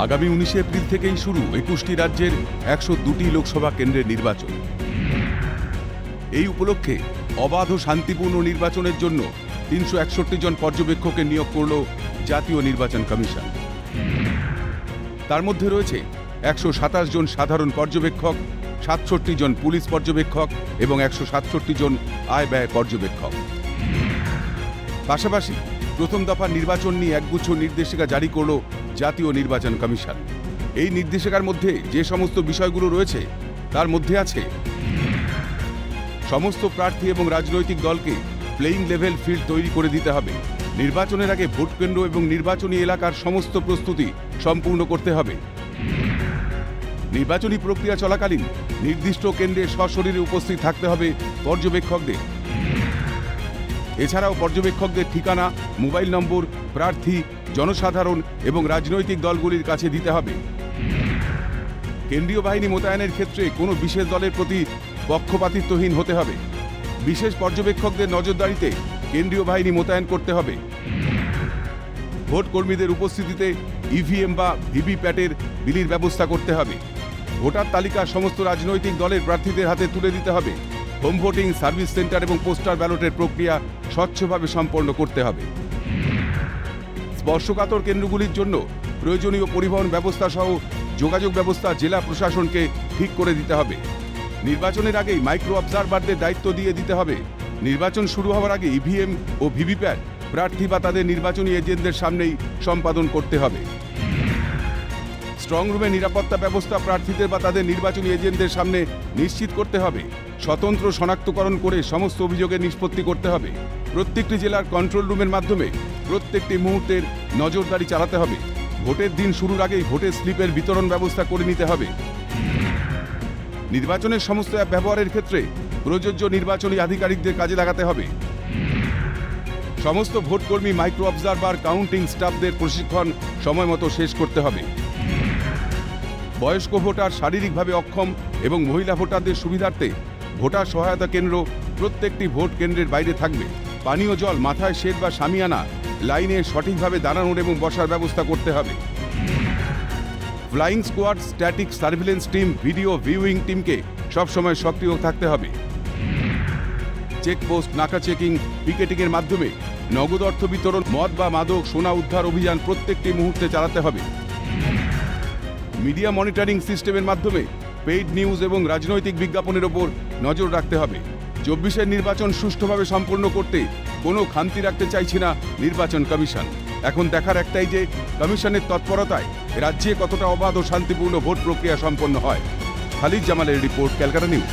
আগামী 19 এপ্রিল থেকেই শুরু 21টি রাজ্যের 102টি লোকসভা কেন্দ্রের নির্বাচন। এই উপলক্ষে অবাধ ও শান্তিপূর্ণ নির্বাচনের জন্য 361 জন পর্যবেক্ষকের নিয়োগ করল জাতীয় নির্বাচন কমিশন। তার মধ্যে রয়েছে 127 জন সাধারণ পর্যবেক্ষক, 67 জন পুলিশ পর্যবেক্ষক এবং 167 জন আয় ব্যয় পর্যবেক্ষক। পাশাপাশি প্রথম দফার নির্বাচন নিয়ে একগুচ্ছ নির্দেশিকা জারি করল জাতীয় নির্বাচন কমিশন। এই নির্দেশিকার মধ্যে যে সমস্ত বিষয়গুলো রয়েছে তার মধ্যে আছে সমস্ত প্রার্থী এবং রাজনৈতিক দলকে প্লেইং লেভেল ফিল্ড তৈরি করে দিতে হবে। নির্বাচনের আগে ভোট কেন্দ্র এবং নির্বাচনী এলাকার সমস্ত প্রস্তুতি সম্পূর্ণ করতে হবে। নির্বাচনী প্রক্রিয়া চলাকালীন নির্দিষ্ট কেন্দ্রে সশরীরে উপস্থিত থাকতে হবে পর্যবেক্ষকদের। এছাড়াও পর্যবেক্ষকদের ঠিকানা, মোবাইল নম্বর প্রার্থী, জনসাধারণ এবং রাজনৈতিক দলগুলির কাছে দিতে হবে। কেন্দ্রীয় বাহিনী মোতায়েনের ক্ষেত্রে কোনো বিশেষ দলের প্রতি পক্ষপাতিত্বহীন হতে হবে। বিশেষ পর্যবেক্ষকদের নজরদারিতে কেন্দ্রীয় বাহিনী মোতায়েন করতে হবে। ভোট কর্মীদের উপস্থিতিতে ইভিএম বা ভিভিপ্যাটের বিলির ব্যবস্থা করতে হবে। ভোটার তালিকা সমস্ত রাজনৈতিক দলের প্রার্থীদের হাতে তুলে দিতে হবে। হোম ভোটিং, সার্ভিস সেন্টার এবং পোস্টাল ব্যালটের প্রক্রিয়া স্বচ্ছভাবে সম্পন্ন করতে হবে। স্পর্শকাতর কেন্দ্রগুলির জন্য প্রয়োজনীয় পরিবহন ব্যবস্থা সহ যোগাযোগ ব্যবস্থা জেলা প্রশাসনকে ঠিক করে দিতে হবে। নির্বাচনের আগেই মাইক্রো অবজারভারদের দায়িত্ব দিয়ে দিতে হবে। নির্বাচন শুরু হওয়ার আগে ইভিএম ও ভিভিপ্যাট প্রার্থী বা তাদের নির্বাচনী এজেন্টদের সামনেই সম্পাদন করতে হবে। স্ট্রং রুমে নিরাপত্তা ব্যবস্থা প্রার্থীদের বা তাদের নির্বাচনী এজেন্টদের সামনে নিশ্চিত করতে হবে। স্বতন্ত্র শনাক্তকরণ করে সমস্ত অভিযোগের নিষ্পত্তি করতে হবে। প্রত্যেকটি জেলার কন্ট্রোল রুমের মাধ্যমে প্রত্যেকটি মুহূর্তের নজরদারি চালাতে হবে। ভোটের দিন শুরুর আগেই ভোটের স্লিপের বিতরণ ব্যবস্থা করে নিতে হবে। নির্বাচনের সমস্ত অ্যাপ ব্যবহারের ক্ষেত্রে প্রযোজ্য নির্বাচনী আধিকারিকদের কাজে লাগাতে হবে। সমস্ত ভোটকর্মী, মাইক্রো অবজারভার, কাউন্টিং স্টাফদের প্রশিক্ষণ সময় মতো শেষ করতে হবে। বয়স্ক ভোটার, শারীরিকভাবে অক্ষম এবং মহিলা ভোটারদের সুবিধার্থে ভোটার সহায়তা কেন্দ্র প্রত্যেকটি ভোট কেন্দ্রের বাইরে থাকবে। পানীয় জল, মাথায় শেড বা শামিয়ানা, লাইনে সঠিকভাবে দাঁড়ানোর এবং বসার ব্যবস্থা করতে হবে। Flying squad, static surveillance team, video viewing টিমকে সবসময় সক্রিয় থাকতে হবে। চেকপোস্ট, নাকা চেকিং, পিকেটিংয়ের মাধ্যমে নগদ অর্থ বিতরণ, মদ বা মাদক, সোনা উদ্ধার অভিযান প্রত্যেকটি মুহূর্তে চালাতে হবে। মিডিয়া মনিটরিং সিস্টেমের মাধ্যমে পেইড নিউজ এবং রাজনৈতিক বিজ্ঞাপনের ওপর নজর রাখতে হবে। 24-এর নির্বাচন সুষ্ঠুভাবে সম্পন্ন করতে কোনো খামতি রাখতে চাইছে না নির্বাচন কমিশন। এখন দেখার একটাই যে কমিশনের তৎপরতায় রাজ্যে কতটা অবাধ ও শান্তিপূর্ণ ভোট প্রক্রিয়া সম্পন্ন হয়। খালিদ জামালের রিপোর্ট, ক্যালকাটা নিউজ।